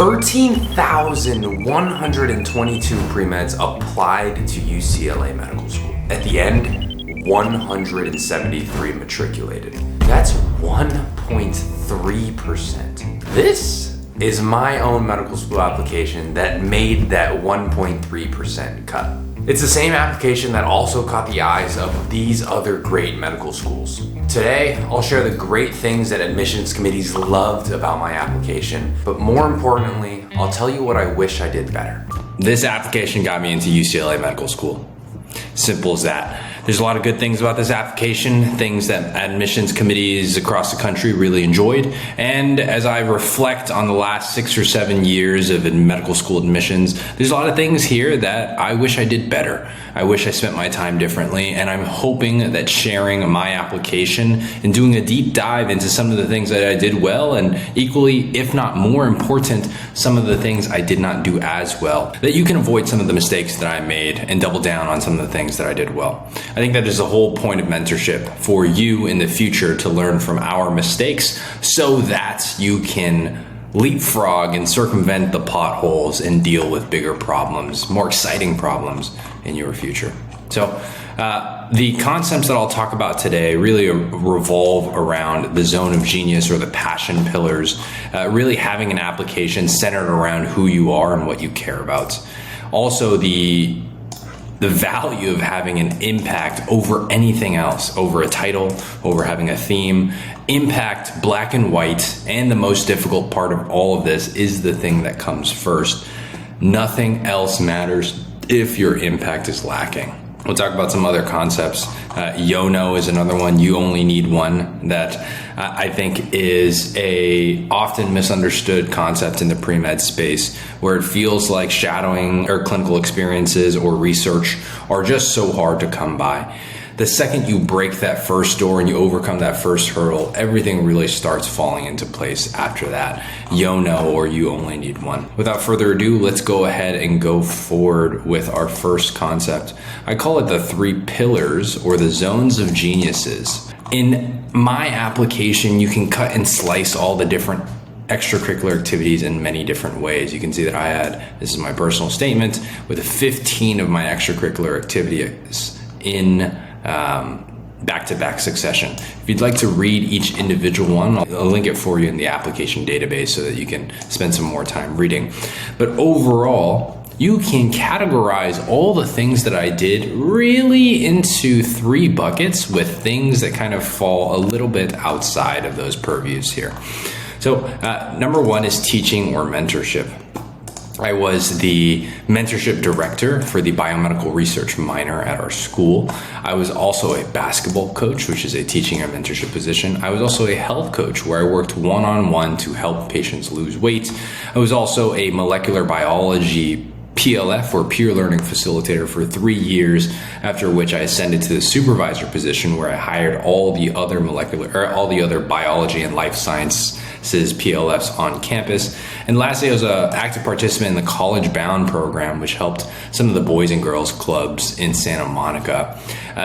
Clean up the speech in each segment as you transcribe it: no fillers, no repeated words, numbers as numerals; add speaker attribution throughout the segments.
Speaker 1: 13,122 pre-meds applied to UCLA Medical School. At the end, 173 matriculated. That's 1.3%. This is my own medical school application that made that 1.3% cut. It's the same application that also caught the eyes of these other great medical schools. Today, I'll share the great things that admissions committees loved about my application, but more importantly, I'll tell you what I wish I did better. This application got me into UCLA Medical School. Simple as that. There's a lot of good things about this application, things that admissions committees across the country really enjoyed. And as I reflect on the last 6 or 7 years of medical school admissions, there's a lot of things here that I wish I did better. I wish I spent my time differently, and I'm hoping that sharing my application and doing a deep dive into some of the things that I did well, and equally, if not more important, some of the things I did not do as well, that you can avoid some of the mistakes that I made and double down on some of the things that I did well. I think that is the whole point of mentorship for you in the future, to learn from our mistakes so that you can leapfrog and circumvent the potholes and deal with bigger problems, more exciting problems in your future. So the concepts that I'll talk about today really revolve around the zone of genius, or the passion pillars, really having an application centered around who you are and what you care about. Also, the value of having an impact over anything else, over a title, over having a theme. Impact, black and white, and the most difficult part of all of this is the thing that comes first. Nothing else matters if your impact is lacking. We'll talk about some other concepts. YONO is another one, you only need one, that I think is a often misunderstood concept in the pre-med space, where it feels like shadowing or clinical experiences or research are just so hard to come by. The second you break that first door and you overcome that first hurdle, everything really starts falling into place after that. YONO, or you only need one. Without further ado, let's go ahead and go forward with our first concept. I call it the 3 pillars, or the zones of geniuses. In my application, you can cut and slice all the different extracurricular activities in many different ways. You can see that I had, this is my personal statement, with 15 of my extracurricular activities in back-to-back succession. If you'd like to read each individual one, I'll link it for you in the application database so that you can spend some more time reading. But overall, you can categorize all the things that I did really into 3 buckets, with things that kind of fall a little bit outside of those purviews here. So number 1 is teaching or mentorship. I was the mentorship director for the biomedical research minor at our school. I was also a basketball coach, which is a teaching or mentorship position. I was also a health coach, where I worked one-on-one to help patients lose weight. I was also a molecular biology PLF, or peer learning facilitator, for 3 years, after which I ascended to the supervisor position, where I hired all the other biology and life sciences PLFs on campus. And lastly, I was an active participant in the College Bound program, which helped some of the Boys and Girls Clubs in Santa Monica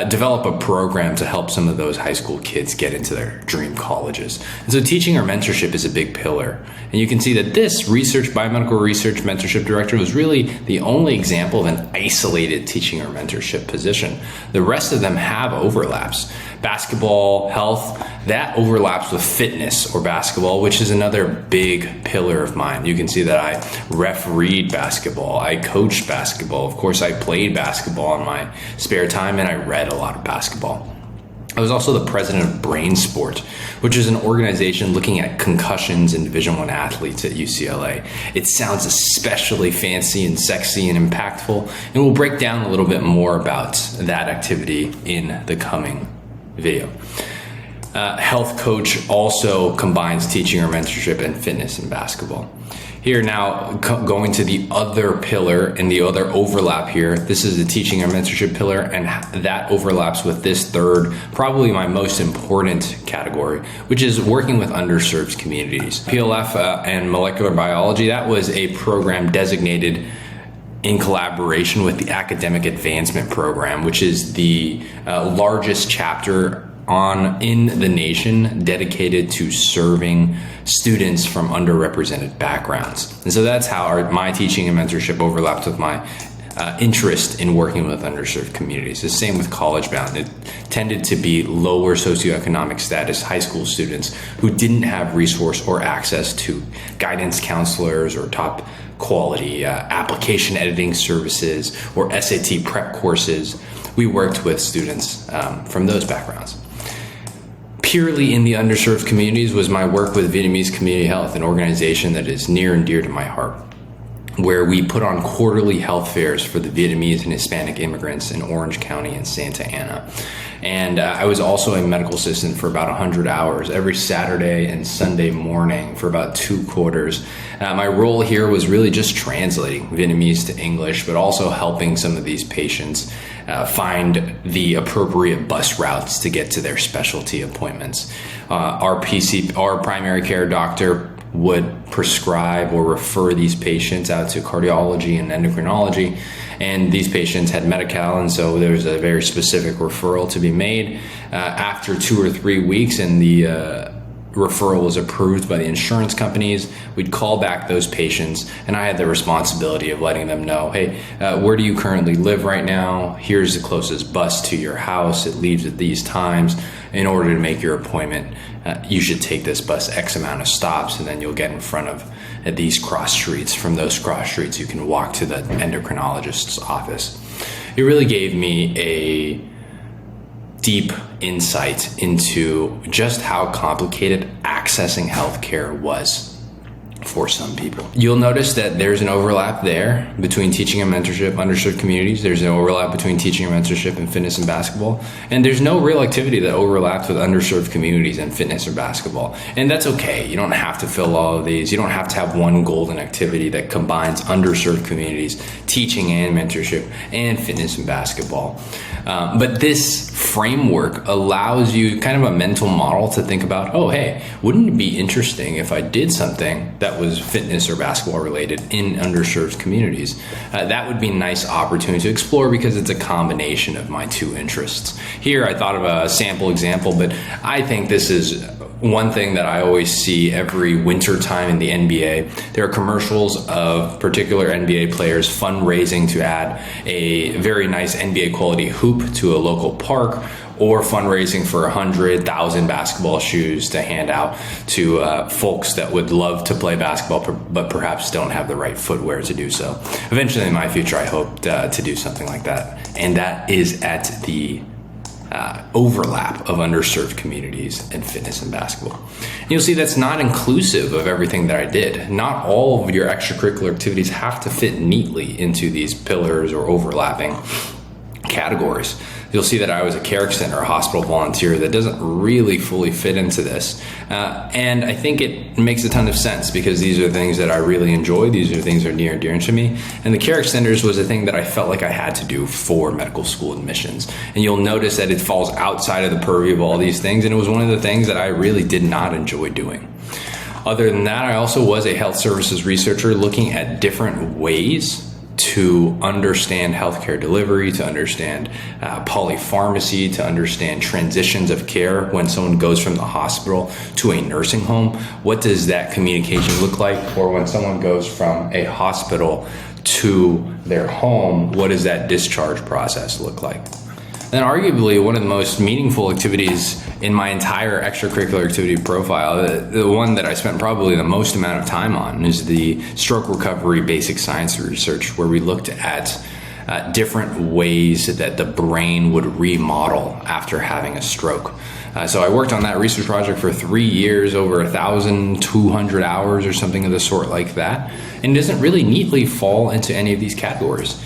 Speaker 1: develop a program to help some of those high school kids get into their dream colleges. And so teaching or mentorship is a big pillar. And you can see that this biomedical research mentorship director was really the only example of an isolated teaching or mentorship position. The rest of them have overlaps. Basketball, health, that overlaps with fitness or basketball, which is another big pillar of mine. You can see that I refereed basketball, I coached basketball, of course I played basketball in my spare time, and I read a lot of basketball. I was also the president of Brain Sport, which is an organization looking at concussions in Division I athletes at UCLA. It sounds especially fancy and sexy and impactful, and we'll break down a little bit more about that activity in the coming video. Health coach also combines teaching or mentorship and fitness and basketball. Here now, going to the other pillar and the other overlap here, this is the teaching or mentorship pillar, and that overlaps with this third, probably my most important category, which is working with underserved communities. PLF and molecular biology, that was a program designated in collaboration with the Academic Advancement Program, which is the largest chapter
Speaker 2: in the nation dedicated to serving students from underrepresented backgrounds. And so that's how my teaching and mentorship overlapped with my interest in working with underserved communities. The same with College Bound. It tended to be lower socioeconomic status high school students who didn't have resource or access to guidance counselors or top quality application editing services or SAT prep courses. We worked with students from those backgrounds. Purely in the underserved communities was my work with Vietnamese Community Health, an organization that is near and dear to my heart, where we put on quarterly health fairs for the Vietnamese and Hispanic immigrants in Orange County and Santa Ana. And I was also a medical assistant for about 100 hours every Saturday and Sunday morning for about 2 quarters. My role here was really just translating Vietnamese to English, but also helping some of these patients find the appropriate bus routes to get to their specialty appointments. Our primary care doctor would prescribe or refer these patients out to cardiology and endocrinology, and these patients had Medi-Cal, and so there's a very specific referral to be made. After 2 or 3 weeks and the referral was approved by the insurance companies, we'd call back those patients, and I had the responsibility of letting them know, hey, where do you currently live right now? Here's the closest bus to your house. It leaves at these times. In order to make your appointment, you should take this bus X amount of stops, and then you'll get in front of these cross streets. From those cross streets, you can walk to the endocrinologist's office. It really gave me a deep insight into just how complicated accessing healthcare was for some people. You'll notice that there's an overlap there between teaching and mentorship, underserved communities. There's an overlap between teaching and mentorship and fitness and basketball. And there's no real activity that overlaps with underserved communities and fitness or basketball. And that's okay. You don't have to fill all of these. You don't have to have one golden activity that combines underserved communities, teaching and mentorship, and fitness and basketball. But this framework allows you kind of a mental model to think about, oh, hey, wouldn't it be interesting if I did something that was fitness or basketball related in underserved communities? That would be a nice opportunity to explore because it's a combination of my 2 interests. Here, I thought of a sample example, but I think this is one thing that I always see every winter time in the NBA. There are commercials of particular NBA players fundraising to add a very nice NBA quality hoop to a local park, or fundraising for 100,000 basketball shoes to hand out to folks that would love to play basketball but perhaps don't have the right footwear to do so. Eventually in my future, I hope to do something like that. And that is at the overlap of underserved communities and fitness and basketball. And you'll see that's not inclusive of everything that I did. Not all of your extracurricular activities have to fit neatly into these pillars or overlapping categories. You'll see that I was a care extender, a hospital volunteer that doesn't really fully fit into this. And I think it makes a ton of sense because these are things that I really enjoy. These are things that are near and dear to me. And the care extenders was a thing that I felt like I had to do for medical school admissions. And you'll notice that it falls outside of the purview of all these things. And it was one of the things that I really did not enjoy doing. Other than that, I also was a health services researcher looking at different ways to understand healthcare delivery, to understand polypharmacy, to understand transitions of care when someone goes from the hospital to a nursing home. What does that communication look like? Or when someone goes from a hospital to their home, what does that discharge process look like? And arguably one of the most meaningful activities in my entire extracurricular activity profile, the one that I spent probably the most amount of time on, is the stroke recovery basic science research, where we looked at different ways that the brain would remodel after having a stroke. So I worked on that research project for 3 years, over 1,200 hours or something of the sort like that, and it doesn't really neatly fall into any of these categories.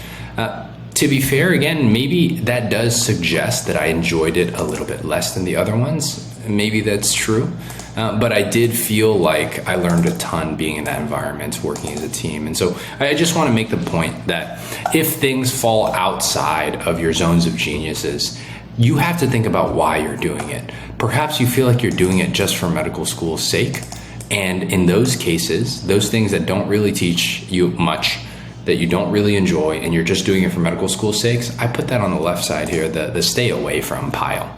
Speaker 2: To be fair, again, maybe that does suggest that I enjoyed it a little bit less than the other ones. Maybe that's true. But I did feel like I learned a ton being in that environment, working as a team. And so I just want to make the point that if things fall outside of your zones of geniuses, you have to think about why you're doing it. Perhaps you feel like you're doing it just for medical school's sake. And in those cases, those things that don't really teach you much, that you don't really enjoy, and you're just doing it for medical school sakes, I put that on the left side here, the stay away from pile.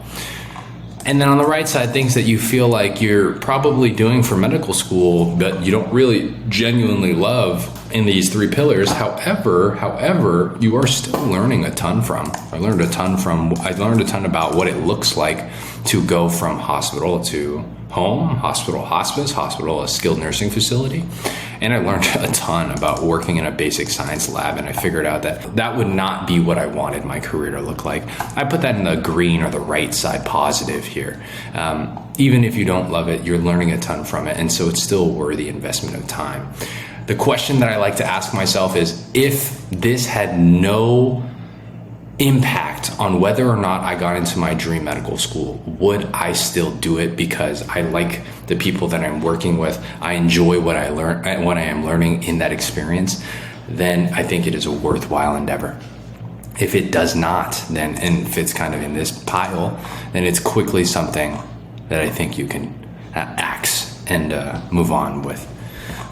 Speaker 2: And then on the right side, things that you feel like you're probably doing for medical school, but you don't really genuinely love in these 3 pillars. However, you are still learning a ton from. I learned a ton about what it looks like to go from hospital to home, hospital, hospice, hospital, a skilled nursing facility. And I learned a ton about working in a basic science lab, and I figured out that that would not be what I wanted my career to look like. I put that in the green or the right side positive here. Even if you don't love it, you're learning a ton from it, and so it's still a worthy investment of time. The question that I like to ask myself is, if this had no impact on whether or not I got into my dream medical school, would I still do it because I like the people that I'm working with, I enjoy what I learn and what I am learning in that experience? Then I think it is a worthwhile endeavor. If it does not, then, and if it's kind of in this pile, then it's quickly something that I think you can axe and move on with.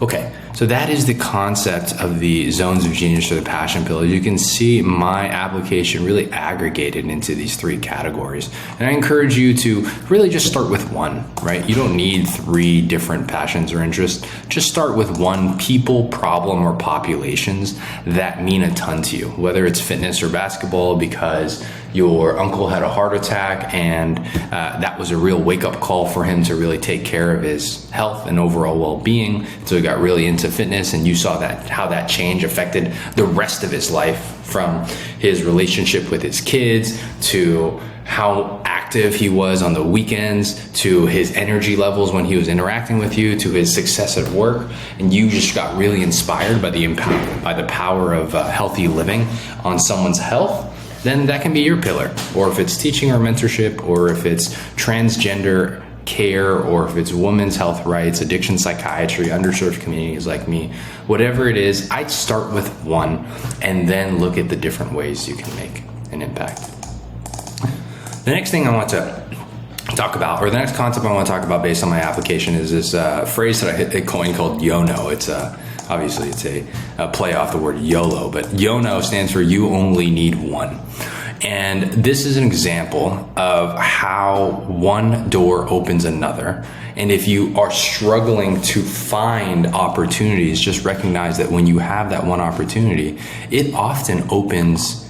Speaker 2: Okay, so that is the concept of the zones of genius or the passion pillars. You can see my application really aggregated into these 3 categories. And I encourage you to really just start with one, right? You don't need 3 different passions or interests. Just start with one: people, problem, or populations that mean a ton to you, whether it's fitness or basketball because your uncle had a heart attack and that was a real wake-up call for him to really take care of his health and overall well-being. So he got really into fitness, and you saw that how that change affected the rest of his life, from his relationship with his kids to how active he was on the weekends, to his energy levels when he was interacting with you, to his success at work. And you just got really inspired by the power of healthy living on someone's health. Then that can be your pillar. Or if it's teaching or mentorship, or if it's transgender care, or if it's women's health rights, addiction psychiatry, underserved communities like me, whatever it is, I'd start with one and then look at the different ways you can make an impact. The next thing I want to talk about, or the next concept I want to talk about based on my application, is this phrase that I coined called YONO. It's obviously it's a play off the word YOLO, but YONO stands for you only need one. And this is an example of how one door opens another. And if you are struggling to find opportunities, just recognize that when you have that one opportunity, it often opens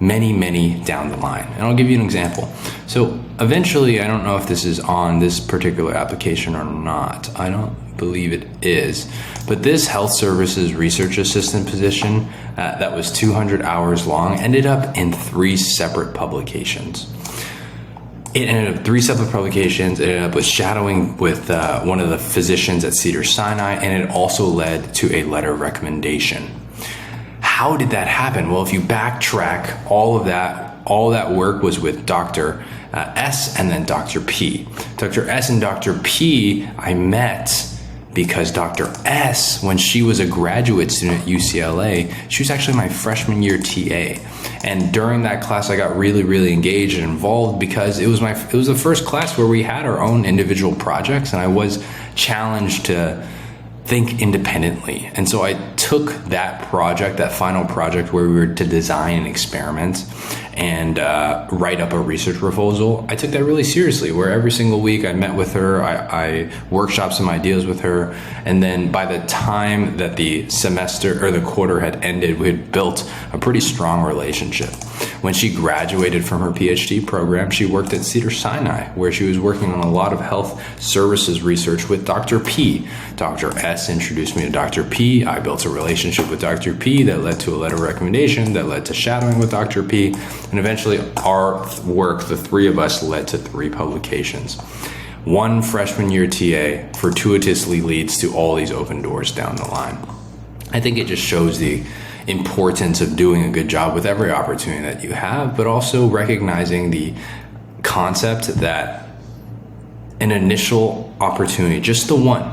Speaker 2: many, many down the line. And I'll give you an example. So eventually, I don't know if this is on this particular application or not. I don't believe it is. But this health services research assistant position that was 200 hours long ended up in 3 separate publications. It ended up 3 separate publications. It ended up with shadowing with one of the physicians at Cedars-Sinai, and it also led to a letter of recommendation. How did that happen? Well, if you backtrack, all that work was with Dr. S and then Dr. P. Dr. S and Dr. P I met because Dr. S, when she was a graduate student at UCLA, she was actually my freshman year TA. And during that class, I got really, really engaged and involved because it was the first class where we had our own individual projects, and I was challenged to think independently. And so I took that project, that final project where we were to design an experiment and write up a research proposal. I took that really seriously, where every single week I met with her, I workshopped some ideas with her, and then by the time that the semester or the quarter had ended, we had built a pretty strong relationship. When she graduated from her PhD program, she worked at Cedars-Sinai, where she was working on a lot of health services research with Dr. P. Dr. S introduced me to Dr. P. I built a relationship with Dr. P that led to a letter of recommendation, that led to shadowing with Dr. P. And eventually our work, the 3 of us, led to 3 publications. One freshman year TA fortuitously leads to all these open doors down the line. I think it just shows the importance of doing a good job with every opportunity that you have, but also recognizing the concept that an initial opportunity, just the one,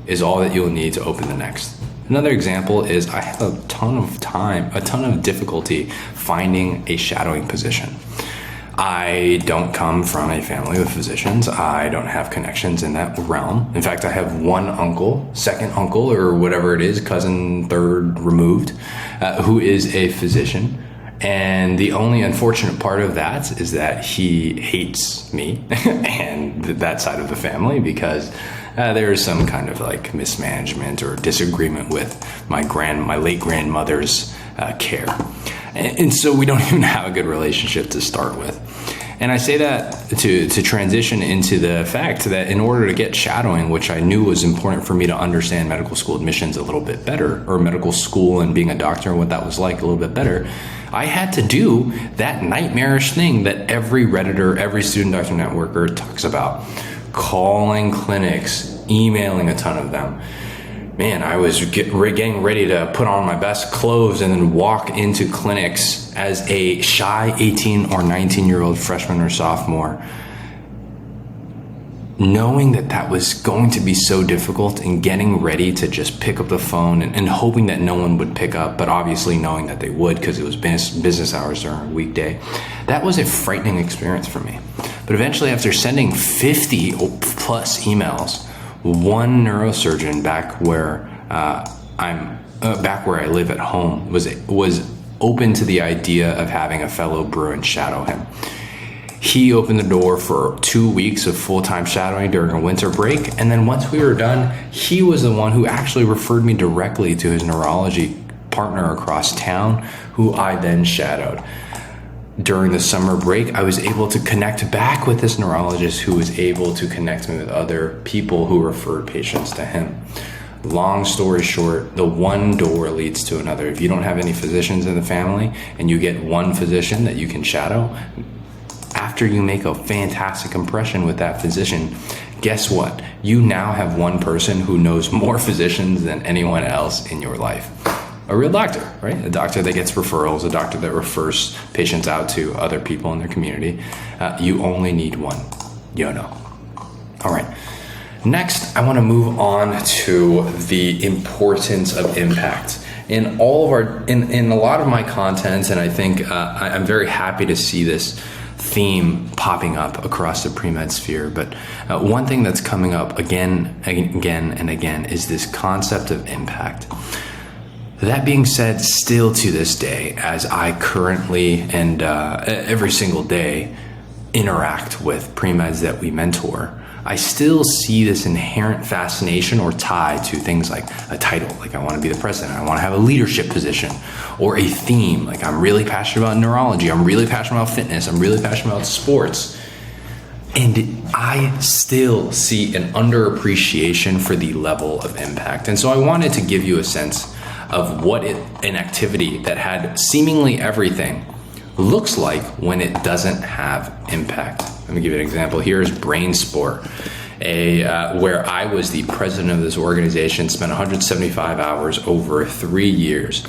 Speaker 2: is all that you'll need to open the next. Another example is I had a ton of difficulty finding a shadowing position. I don't come from a family of physicians. I don't have connections in that realm. In fact, I have one uncle, second uncle, or whatever it is, cousin, third removed, who is a physician. And the only unfortunate part of that is that he hates me and that side of the family because there is some kind of like mismanagement or disagreement with my late grandmother's care. And so we don't even have a good relationship to start with. And I say that to transition into the fact that in order to get shadowing, which I knew was important for me to understand medical school admissions a little bit better, or medical school and being a doctor and what that was like a little bit better, I had to do that nightmarish thing that every Redditor, every student doctor networker talks about. Calling clinics, emailing a ton of them. Man, I was getting ready to put on my best clothes and then walk into clinics as a shy 18 or 19-year-old freshman or sophomore, knowing that was going to be so difficult and getting ready to just pick up the phone and hoping that no one would pick up, but obviously knowing that they would because it was business hours during a weekday. That was a frightening experience for me. But eventually, after sending 50 plus emails, one neurosurgeon back where I live at home was open to the idea of having a fellow Bruin shadow him. He opened the door for 2 weeks of full-time shadowing during a winter break, and then once we were done, he was the one who actually referred me directly to his neurology partner across town, who I then shadowed. During the summer break, I was able to connect back with this neurologist who was able to connect me with other people who referred patients to him. Long story short, the one door leads to another. If you don't have any physicians in the family and you get one physician that you can shadow, after you make a fantastic impression with that physician, guess what? You now have one person who knows more physicians than anyone else in your life. A real doctor, right? A doctor that gets referrals, a doctor that refers patients out to other people in their community. You only need one. YONO. All right. Next, I want to move on to the importance of impact. In all of our, in a lot of my content, and I think I'm very happy to see this theme popping up across the pre-med sphere. But one thing that's coming up again and again is this concept of impact. That being said, still to this day, as I currently and every single day interact with pre-meds that we mentor, I still see this inherent fascination or tie to things like a title, like I want to be the president, I want to have a leadership position, or a theme, like I'm really passionate about neurology, I'm really passionate about fitness, I'm really passionate about sports. And I still see an underappreciation for the level of impact. And so I wanted to give you a sense of what an activity that had seemingly everything looks like when it doesn't have impact. Let me give you an example. Here's Brain Sport, where I was the president of this organization, spent 175 hours over 3 years.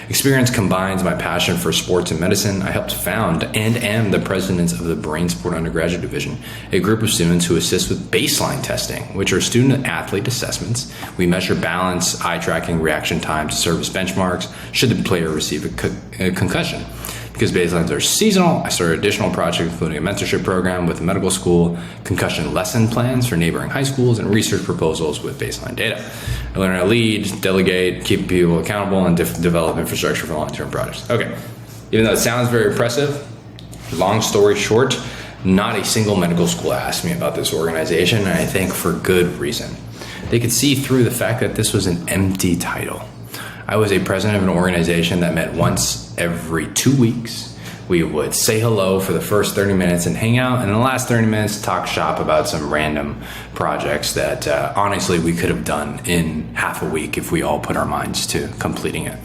Speaker 2: Experience combines my passion for sports and medicine. I helped found and am the president of the Brain Sport Undergraduate Division, a group of students who assist with baseline testing, which are student athlete assessments. We measure balance, eye tracking, reaction time to service benchmarks should the player receive a concussion. Because baselines are seasonal, I started additional projects, including a mentorship program with the medical school, concussion lesson plans for neighboring high schools, and research proposals with baseline data. I learned how to lead, delegate, keep people accountable, and develop infrastructure for long-term projects. Okay, even though it sounds very impressive, long story short, not a single medical school asked me about this organization, and I think for good reason. They could see through the fact that this was an empty title. I was a president of an organization that met once every 2 weeks. We would say hello for the first 30 minutes and hang out, and in the last 30 minutes talk shop about some random projects that honestly we could have done in half a week if we all put our minds to completing it.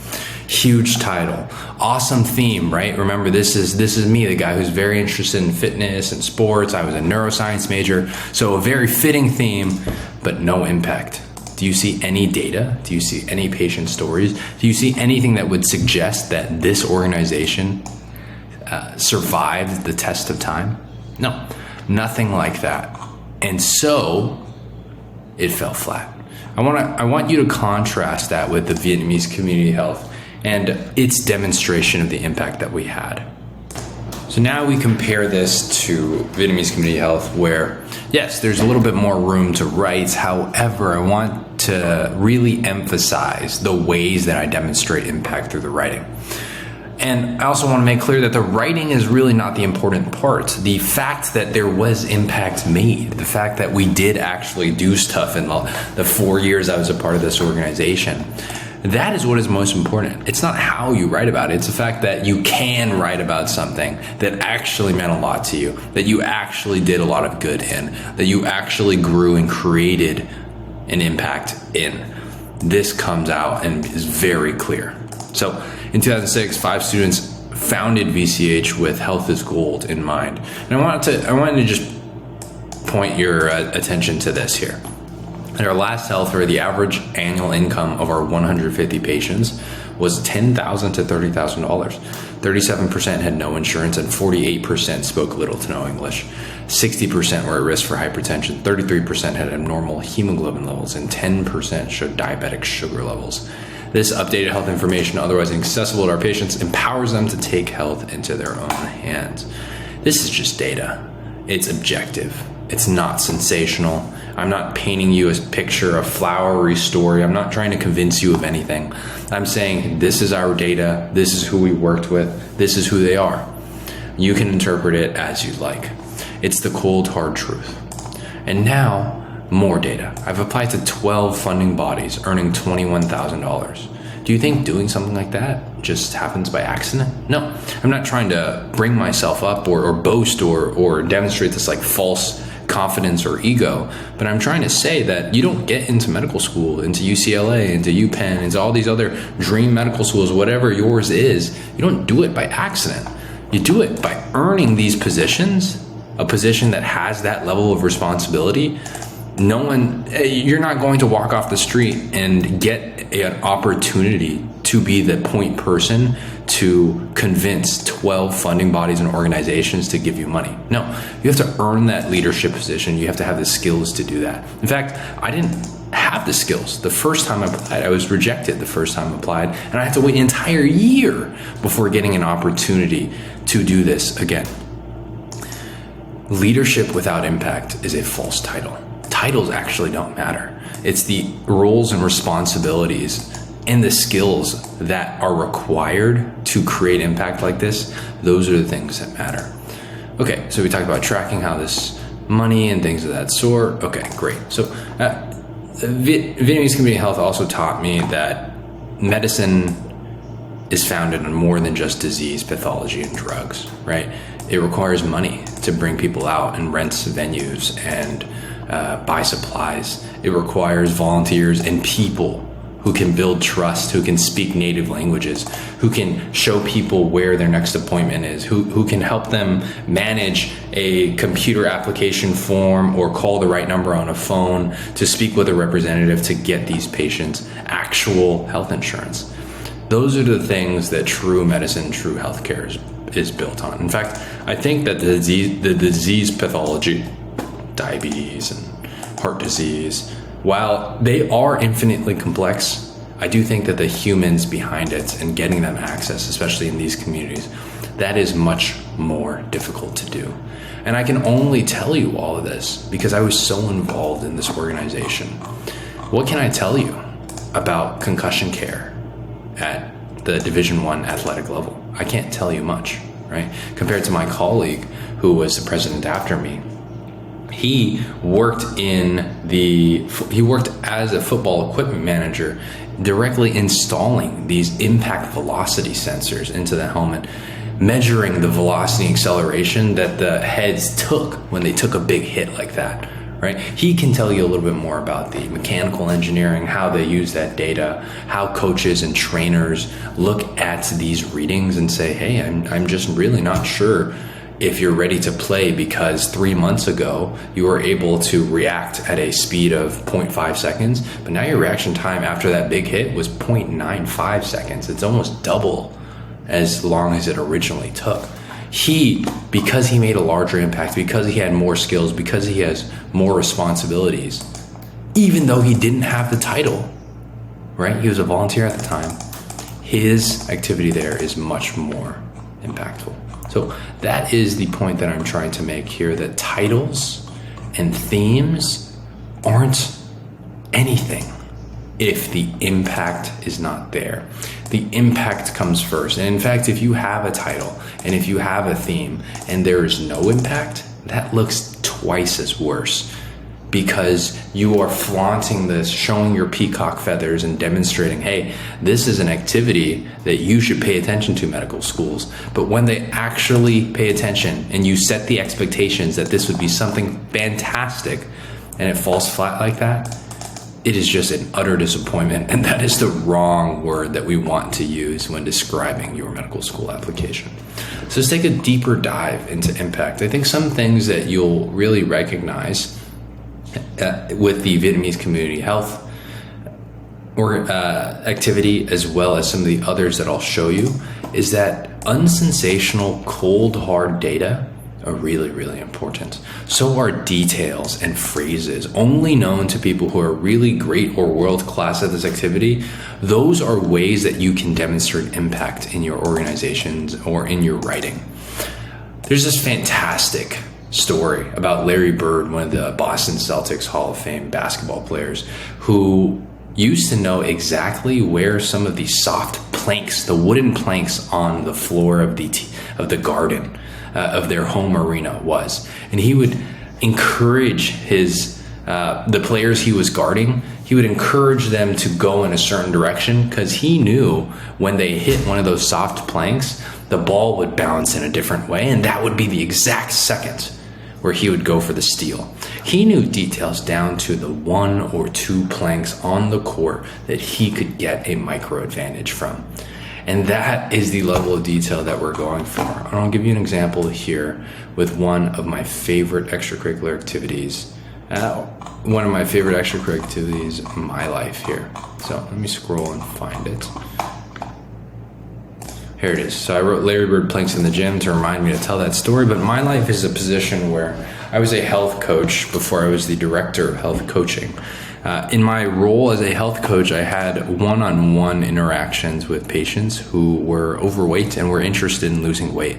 Speaker 2: Huge title, awesome theme, right? Remember, this is me, the guy who's very interested in fitness and sports. I was a neuroscience major, so a very fitting theme, but no impact. Do you see any data? Do you see any patient stories? Do you see anything that would suggest that this organization survived the test of time? No, nothing like that. And so it fell flat. I want you to contrast that with the Vietnamese Community Health and its demonstration of the impact that we had. So now we compare this to Vietnamese Community Health, where, yes, there's a little bit more room to write. However, I want to really emphasize the ways that I demonstrate impact through the writing. And I also want to make clear that the writing is really not the important part. The fact that there was impact made, the fact that we did actually do stuff in the 4 years I was a part of this organization, that is what is most important. It's not how you write about it. It's the fact that you can write about something that actually meant a lot to you, that you actually did a lot of good in, that you actually grew and created an impact in. This comes out and is very clear. So in 2006, 5 students founded VCH with health is gold in mind. And I wanted to just point your attention to this here. At our last health fair, the average annual income of our 150 patients was $10,000 to $30,000. 37% had no insurance and 48% spoke little to no English. 60% were at risk for hypertension, 33% had abnormal hemoglobin levels, and 10% showed diabetic sugar levels. This updated health information, otherwise inaccessible to our patients, empowers them to take health into their own hands. This is just data. It's objective. It's not sensational. I'm not painting you a picture, a flowery story. I'm not trying to convince you of anything. I'm saying this is our data. This is who we worked with. This is who they are. You can interpret it as you like. It's the cold, hard truth. And now, more data. I've applied to 12 funding bodies, earning $21,000. Do you think doing something like that just happens by accident? No. I'm not trying to bring myself up or boast or demonstrate this like false confidence or ego, but I'm trying to say that you don't get into medical school, into UCLA, into UPenn, into all these other dream medical schools, whatever yours is. You don't do it by accident. You do it by earning these positions, a position that has that level of responsibility. You're not going to walk off the street and get an opportunity to be the point person to convince 12 funding bodies and organizations to give you money. No, you have to earn that leadership position. You have to have the skills to do that. In fact, I didn't have the skills. The first time I applied, I was rejected the first time I applied, and I had to wait an entire year before getting an opportunity to do this again. Leadership without impact is a false title. Titles actually don't matter. It's the roles and responsibilities and the skills that are required to create impact like this. Those are the things that matter. Okay, so we talked about tracking how this money and things of that sort. Okay, great. So Vietnamese community health also taught me that medicine is founded on more than just disease, pathology, and drugs, right? It requires money to bring people out and rent venues and buy supplies. It requires volunteers and people who can build trust, who can speak native languages, who can show people where their next appointment is, who can help them manage a computer application form or call the right number on a phone to speak with a representative to get these patients actual health insurance. Those are the things that true medicine, true healthcare is built on. In fact, I think that the disease pathology, diabetes and heart disease, while they are infinitely complex, I do think that the humans behind it and getting them access, especially in these communities, that is much more difficult to do. And I can only tell you all of this because I was so involved in this organization. What can I tell you about concussion care at the Division I athletic level? I can't tell you much, right? Compared to my colleague who was the president after me. He worked as a football equipment manager, directly installing these impact velocity sensors into the helmet, measuring the velocity and acceleration that the heads took when they took a big hit like that, right? He can tell you a little bit more about the mechanical engineering, how they use that data, how coaches and trainers look at these readings and say, hey, I'm just really not sure if you're ready to play because 3 months ago you were able to react at a speed of 0.5 seconds, but now your reaction time after that big hit was 0.95 seconds. It's almost double as long as it originally took. Because he made a larger impact, because he had more skills, because he has more responsibilities, even though he didn't have the title, right? He was a volunteer at the time. His activity there is much more impactful. So that is the point that I'm trying to make here, that titles and themes aren't anything. if the impact is not there. The impact comes first. And in fact, if you have a title and if you have a theme and there is no impact, that looks twice as worse, because you are flaunting this, showing your peacock feathers and demonstrating, hey, this is an activity that you should pay attention to, medical schools. But when they actually pay attention and you set the expectations that this would be something fantastic and it falls flat like that, it is just an utter disappointment. And that is the wrong word that we want to use when describing your medical school application. So let's take a deeper dive into impact. I think some things that you'll really recognize with the Vietnamese community health or activity, as well as some of the others that I'll show you, is that unsensational, cold, hard data are really, really important. So are details and phrases only known to people who are really great or world-class at this activity. Those are ways that you can demonstrate impact in your organizations or in your writing. There's this fantastic story about Larry Bird, one of the Boston Celtics Hall of Fame basketball players, who used to know exactly where some of the soft planks, the wooden planks on the floor of the garden of their home arena was. And he would encourage the players he was guarding, he would encourage them to go in a certain direction, because he knew when they hit one of those soft planks, the ball would bounce in a different way, and that would be the exact second where he would go for the steal. He knew details down to the 1 or 2 planks on the court that he could get a micro advantage from. And that is the level of detail that we're going for. And I'll give you an example here with one of my favorite extracurricular activities. One of my favorite extracurricular activities in my life here. So let me scroll and find it. Here it is. So I wrote Larry Bird planks in the gym to remind me to tell that story. But my life is a position where I was a health coach before I was the director of health coaching. In my role as a health coach, I had one-on-one interactions with patients who were overweight and were interested in losing weight.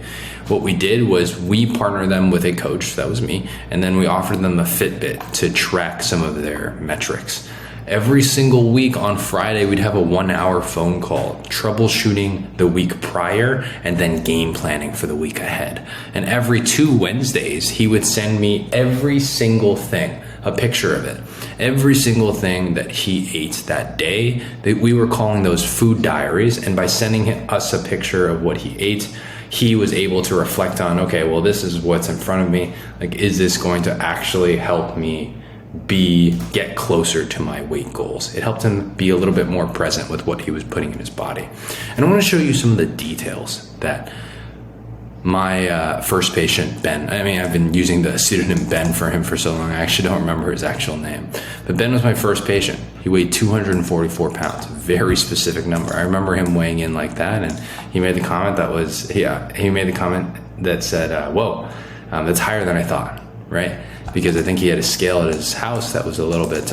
Speaker 2: What we did was we partnered them with a coach, that was me, and then we offered them a Fitbit to track some of their metrics. Every single week on Friday, we'd have a 1-hour phone call, troubleshooting the week prior and then game planning for the week ahead. And every 2 Wednesdays, he would send me every single thing, a picture of it. Every single thing that he ate that day, that we were calling those food diaries. And by sending us a picture of what he ate, he was able to reflect on, okay, well, this is what's in front of me. Like, is this going to actually help me get closer to my weight goals? It helped him be a little bit more present with what he was putting in his body. And I want to show you some of the details that my first patient, Ben, I've been using the pseudonym Ben for him for so long, I actually don't remember his actual name. But Ben was my first patient. He weighed 244 pounds, a very specific number. I remember him weighing in like that, and he made the comment that said, whoa, that's higher than I thought, right? Because I think he had a scale at his house that was a little bit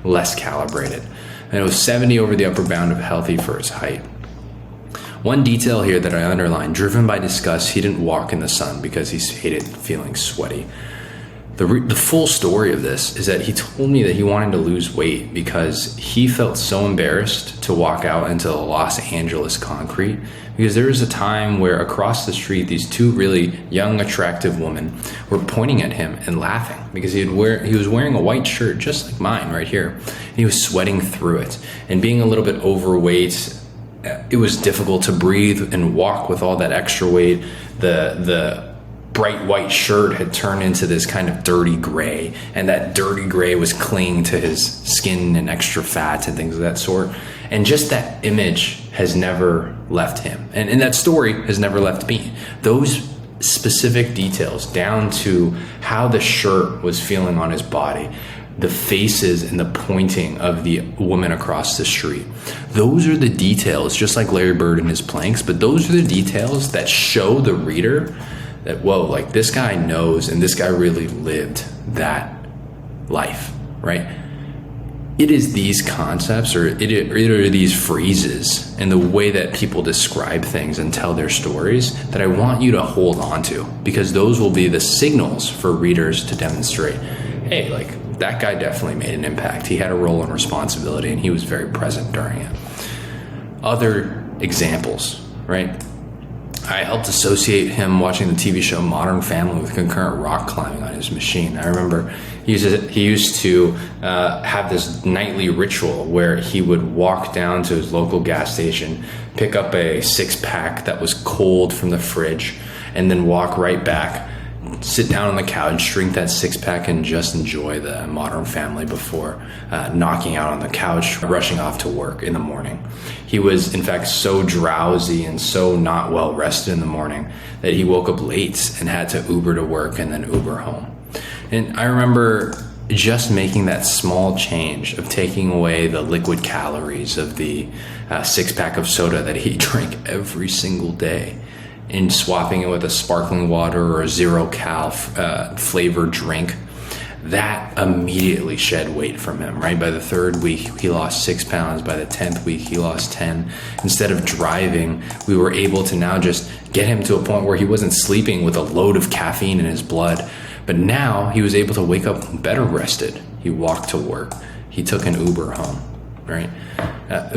Speaker 2: less calibrated. And it was 70 over the upper bound of healthy for his height. One detail here that I underlined, driven by disgust, he didn't walk in the sun because he hated feeling sweaty. The full story of this is that he told me that he wanted to lose weight because he felt so embarrassed to walk out into the Los Angeles concrete, because there was a time where across the street, these 2 really young, attractive women were pointing at him and laughing because he was wearing a white shirt just like mine right here. And he was sweating through it. And being a little bit overweight, it was difficult to breathe and walk with all that extra weight. The bright white shirt had turned into this kind of dirty gray, and that dirty gray was clinging to his skin and extra fat and things of that sort. And just that image has never left him. And that story has never left me. Those specific details, down to how the shirt was feeling on his body, the faces and the pointing of the woman across the street. Those are the details, just like Larry Bird and his planks, but those are the details that show the reader that, whoa, like this guy knows and this guy really lived that life, right? It is these concepts or it are these phrases and the way that people describe things and tell their stories that I want you to hold on to, because those will be the signals for readers to demonstrate, hey, like that guy definitely made an impact. He had a role and responsibility, and he was very present during it. Other examples, right? I helped associate him watching the TV show Modern Family with concurrent rock climbing on his machine. I remember he used to have this nightly ritual where he would walk down to his local gas station, pick up a 6-pack that was cold from the fridge, and then walk right back, sit down on the couch, drink that 6-pack, and just enjoy the Modern Family before knocking out on the couch, rushing off to work in the morning. He was, in fact, so drowsy and so not well rested in the morning that he woke up late and had to Uber to work and then Uber home. And I remember just making that small change of taking away the liquid calories of the 6-pack of soda that he drank every single day, and swapping it with a sparkling water or a zero-cal flavored drink. That immediately shed weight from him, right? By the 3rd week, he lost 6 pounds. By the 10th week, he lost 10. Instead of driving, we were able to now just get him to a point where he wasn't sleeping with a load of caffeine in his blood. But now he was able to wake up better rested. He walked to work. He took an Uber home, right?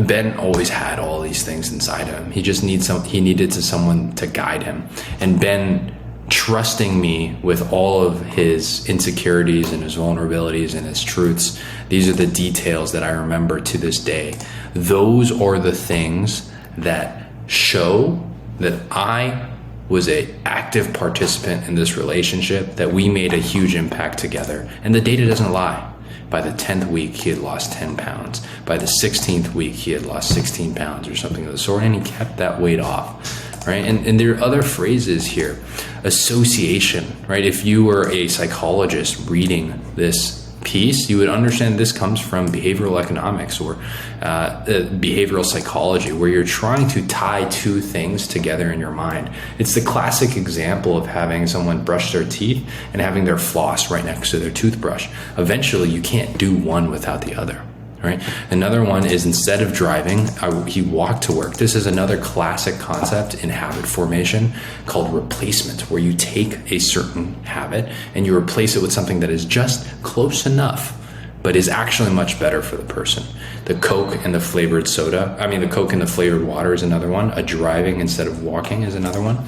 Speaker 2: Ben always had all these things inside him. He just needed someone to guide him. And Ben, trusting me with all of his insecurities and his vulnerabilities and his truths, these are the details that I remember to this day. Those are the things that show that I was an active participant in this relationship, that we made a huge impact together. And the data doesn't lie. By the 10th week, he had lost 10 pounds. By the 16th week, he had lost 16 pounds or something of the sort, and he kept that weight off, right? And there are other phrases here. Association, right? If you were a psychologist reading this piece, you would understand this comes from behavioral economics or behavioral psychology, where you're trying to tie two things together in your mind. It's the classic example of having someone brush their teeth and having their floss right next to their toothbrush. Eventually, you can't do one without the other. Right. Another one is, instead of driving, he walked to work. This is another classic concept in habit formation called replacement, where you take a certain habit and you replace it with something that is just close enough, but is actually much better for the person. The Coke and the flavored water is another one. A driving instead of walking is another one.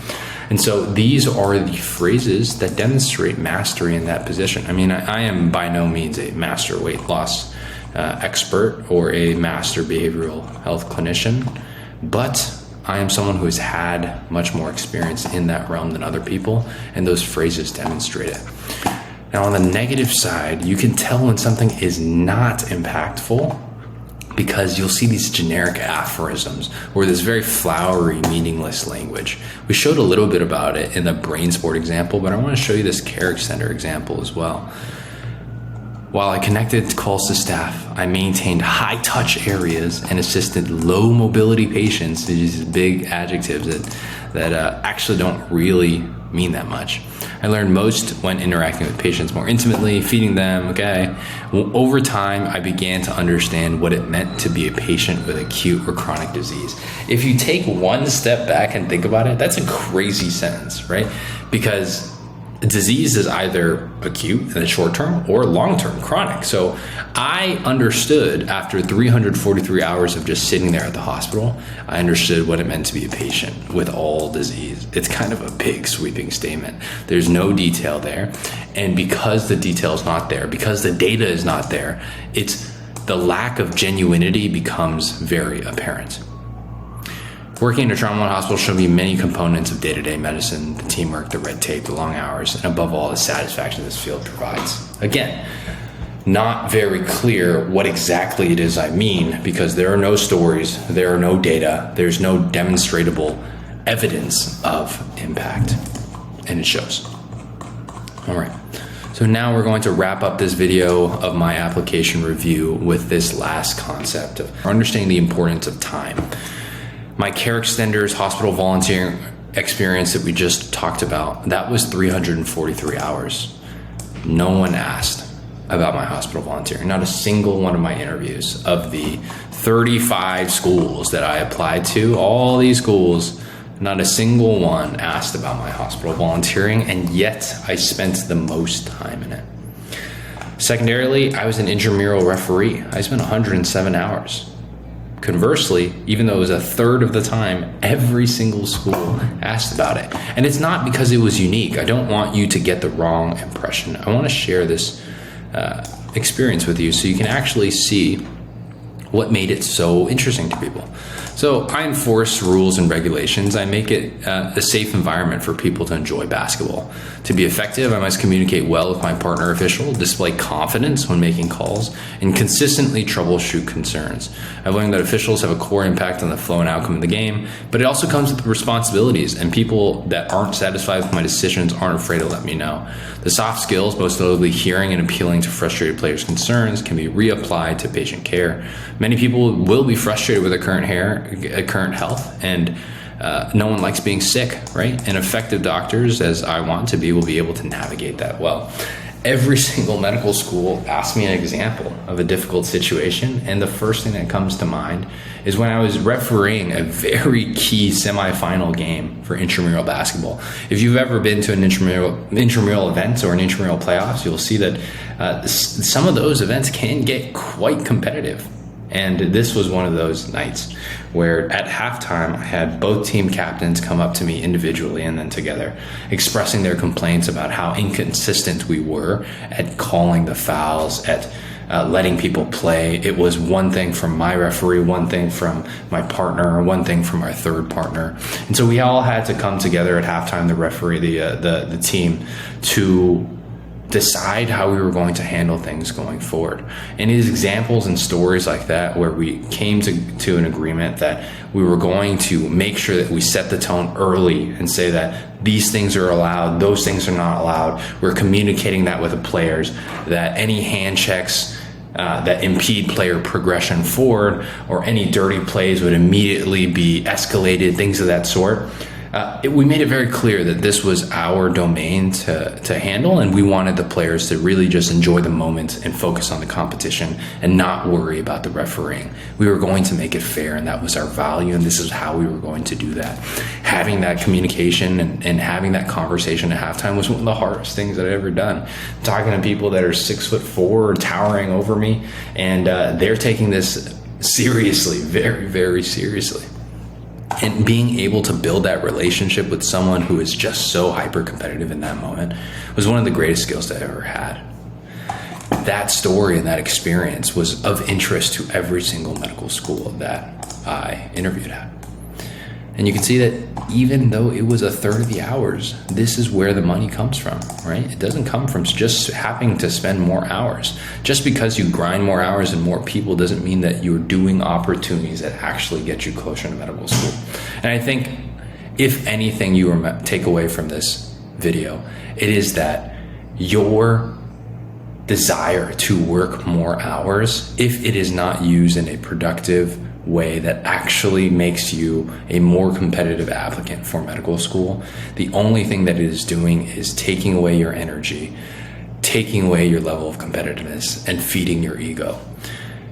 Speaker 2: And so these are the phrases that demonstrate mastery in that position. I mean, I am by no means a master weight loss expert or a master behavioral health clinician, but I am someone who has had much more experience in that realm than other people, and those phrases demonstrate it. Now, on the negative side, you can tell when something is not impactful because you'll see these generic aphorisms or this very flowery, meaningless language. We showed a little bit about it in the brain sport example, but I want to show you this care extender example as well. While I connected calls to staff, I maintained high-touch areas and assisted low-mobility patients. These big adjectives that actually don't really mean that much. I learned most when interacting with patients more intimately, feeding them, okay? Well, over time, I began to understand what it meant to be a patient with acute or chronic disease. If you take one step back and think about it, that's a crazy sentence, right? Because disease is either acute in the short term or long-term chronic. So I understood after 343 hours of just sitting there at the hospital, I understood what it meant to be a patient with all disease. It's kind of a big sweeping statement. There's no detail there. And because the detail is not there, because the data is not there, it's the lack of genuinity becomes very apparent. Working in a trauma hospital showed me many components of day-to-day medicine: the teamwork, the red tape, the long hours, and above all, the satisfaction this field provides. Again, not very clear what exactly it is I mean, because there are no stories, there are no data, there's no demonstrable evidence of impact, and it shows. All right. So now we're going to wrap up this video of my application review with this last concept of understanding the importance of time. My care extenders hospital volunteering experience that we just talked about, that was 343 hours. No one asked about my hospital volunteering. Not a single one of my interviews. Of the 35 schools that I applied to, all these schools, not a single one asked about my hospital volunteering, and yet I spent the most time in it. Secondarily, I was an intramural referee. I spent 107 hours. Conversely, even though it was a third of the time, every single school asked about it. And it's not because it was unique. I don't want you to get the wrong impression. I want to share this experience with you so you can actually see what made it so interesting to people. So I enforce rules and regulations. I make it a safe environment for people to enjoy basketball. To be effective, I must communicate well with my partner official, display confidence when making calls, and consistently troubleshoot concerns. I've learned that officials have a core impact on the flow and outcome of the game, but it also comes with responsibilities, and people that aren't satisfied with my decisions aren't afraid to let me know. The soft skills, most notably hearing and appealing to frustrated players' concerns, can be reapplied to patient care. Many people will be frustrated with their current health, and no one likes being sick, right? And effective doctors, as I want to be, will be able to navigate that well. Every single medical school asked me an example of a difficult situation, and the first thing that comes to mind is when I was refereeing a very key semifinal game for intramural basketball. If you've ever been to an intramural event or an intramural playoffs, you'll see that some of those events can get quite competitive. And this was one of those nights where at halftime, I had both team captains come up to me individually and then together, expressing their complaints about how inconsistent we were at calling the fouls, at letting people play. It was one thing from my referee, one thing from my partner, one thing from our third partner. And so we all had to come together at halftime, the referee, the team, to decide how we were going to handle things going forward. And it is examples and stories like that where we came to an agreement that we were going to make sure that we set the tone early and say that these things are allowed, those things are not allowed. We're communicating that with the players, that any hand checks that impede player progression forward or any dirty plays would immediately be escalated, things of that sort. We made it very clear that this was our domain to handle, and we wanted the players to really just enjoy the moment and focus on the competition and not worry about the refereeing. We were going to make it fair, and that was our value, and this is how we were going to do that. Having that communication and having that conversation at halftime was one of the hardest things that I've ever done. Talking to people that are 6'4", towering over me, and they're taking this seriously, very, very seriously. And being able to build that relationship with someone who is just so hyper competitive in that moment was one of the greatest skills that I ever had. That story and that experience was of interest to every single medical school that I interviewed at. And you can see that even though it was a third of the hours, this is where the money comes from, right? It doesn't come from just having to spend more hours. Just because you grind more hours and more people doesn't mean that you're doing opportunities that actually get you closer to medical school. And I think if anything you take away from this video, it is that your desire to work more hours, if it is not used in a productive way that actually makes you a more competitive applicant for medical school, the only thing that it is doing is taking away your energy, taking away your level of competitiveness, and feeding your ego.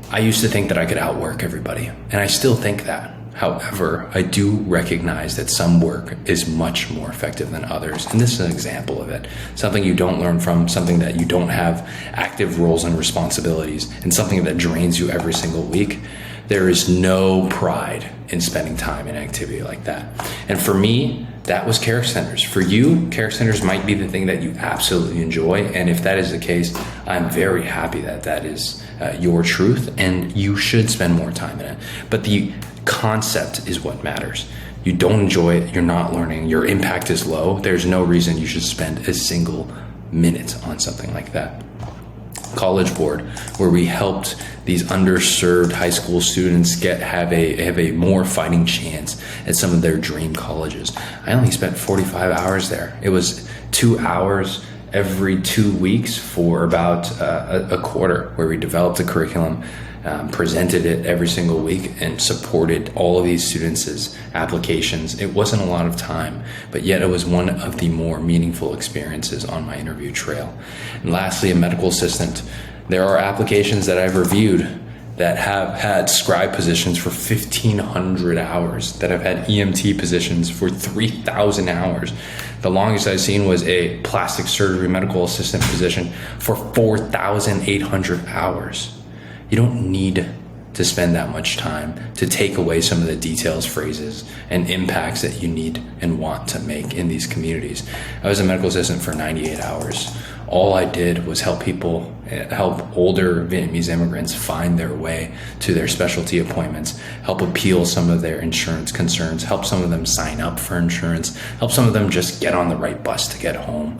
Speaker 2: I used to think that I could outwork everybody, and I still think that. However, I do recognize that some work is much more effective than others, and this is an example of it. Something you don't learn from, something that you don't have active roles and responsibilities, and something that drains you every single week. There is no pride in spending time in activity like that. And for me, that was care centers. For you, care centers might be the thing that you absolutely enjoy. And if that is the case, I'm very happy that that is your truth, and you should spend more time in it. But the concept is what matters. You don't enjoy it, you're not learning, your impact is low. There's no reason you should spend a single minute on something like that. College Board, where we helped these underserved high school students have a more fighting chance at some of their dream colleges. I only spent 45 hours there. It was 2 hours every 2 weeks for about a quarter, where we developed a curriculum, presented it every single week, and supported all of these students' applications. It wasn't a lot of time, but yet it was one of the more meaningful experiences on my interview trail. And lastly, a medical assistant. There are applications that I've reviewed that have had scribe positions for 1,500 hours, that have had EMT positions for 3,000 hours. The longest I've seen was a plastic surgery medical assistant position for 4,800 hours. You don't need to spend that much time to take away some of the details, phrases, and impacts that you need and want to make in these communities. I was a medical assistant for 98 hours. All I did was help older Vietnamese immigrants find their way to their specialty appointments, help appeal some of their insurance concerns, help some of them sign up for insurance, help some of them just get on the right bus to get home.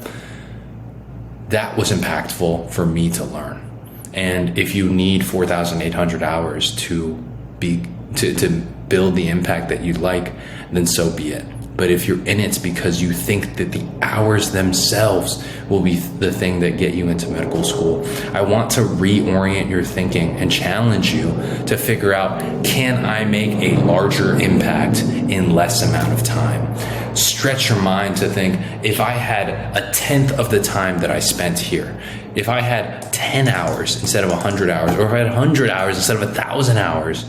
Speaker 2: That was impactful for me to learn. And if you need 4,800 hours to build the impact that you'd like, then so be it. But if you're in it because you think that the hours themselves will be the thing that get you into medical school, I want to reorient your thinking and challenge you to figure out, can I make a larger impact in less amount of time? Stretch your mind to think, if I had a 10th of the time that I spent here, if I had 10 hours instead of 100 hours, or if I had 100 hours instead of 1,000 hours,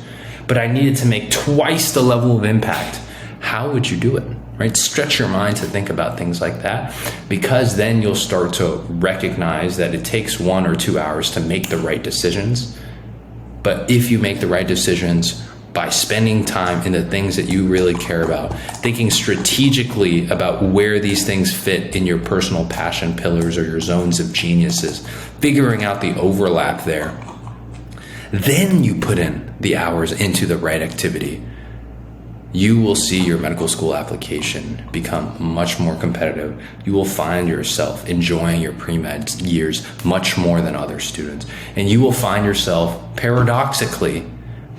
Speaker 2: but I needed to make twice the level of impact, how would you do it? Right? Stretch your mind to think about things like that, because then you'll start to recognize that it takes 1 or 2 hours to make the right decisions. But if you make the right decisions by spending time in the things that you really care about, thinking strategically about where these things fit in your personal passion pillars or your zones of geniuses, figuring out the overlap there, then you put in the hours into the right activity, you will see your medical school application become much more competitive. You will find yourself enjoying your pre-med years much more than other students. And you will find yourself, paradoxically,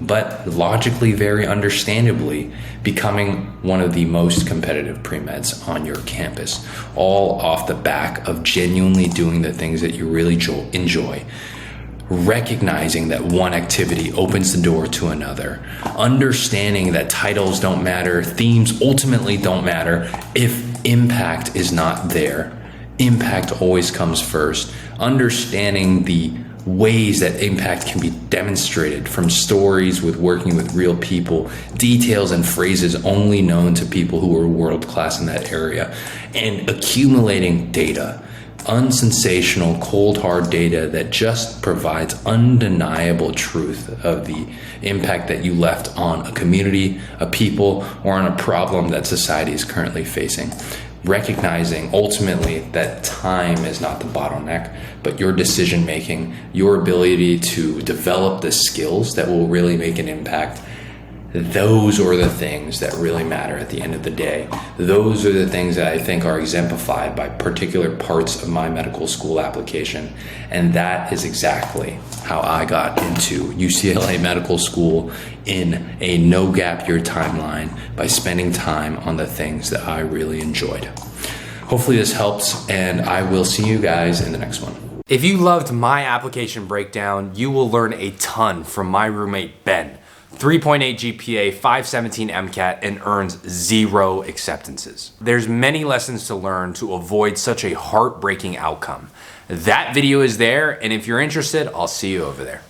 Speaker 2: but logically, very understandably, becoming one of the most competitive pre-meds on your campus, all off the back of genuinely doing the things that you really enjoy. Recognizing that one activity opens the door to another, understanding that titles don't matter, themes ultimately don't matter if impact is not there. Impact always comes first. Understanding the ways that impact can be demonstrated from stories with working with real people, details and phrases only known to people who are world class in that area, and accumulating data. Unsensational, cold hard data that just provides undeniable truth of the impact that you left on a community, a people, or on a problem that society is currently facing. Recognizing ultimately that time is not the bottleneck, but your decision making, your ability to develop the skills that will really make an impact. Those are the things that really matter at the end of the day. Those are the things that I think are exemplified by particular parts of my medical school application. And that is exactly how I got into UCLA medical school in a no gap year timeline, by spending time on the things that I really enjoyed. Hopefully this helps, and I will see you guys in the next one.
Speaker 1: If you loved my application breakdown, you will learn a ton from my roommate, Ben. 3.8 GPA, 517 MCAT, and earns 0 acceptances. There's many lessons to learn to avoid such a heartbreaking outcome. That video is there, and if you're interested, I'll see you over there.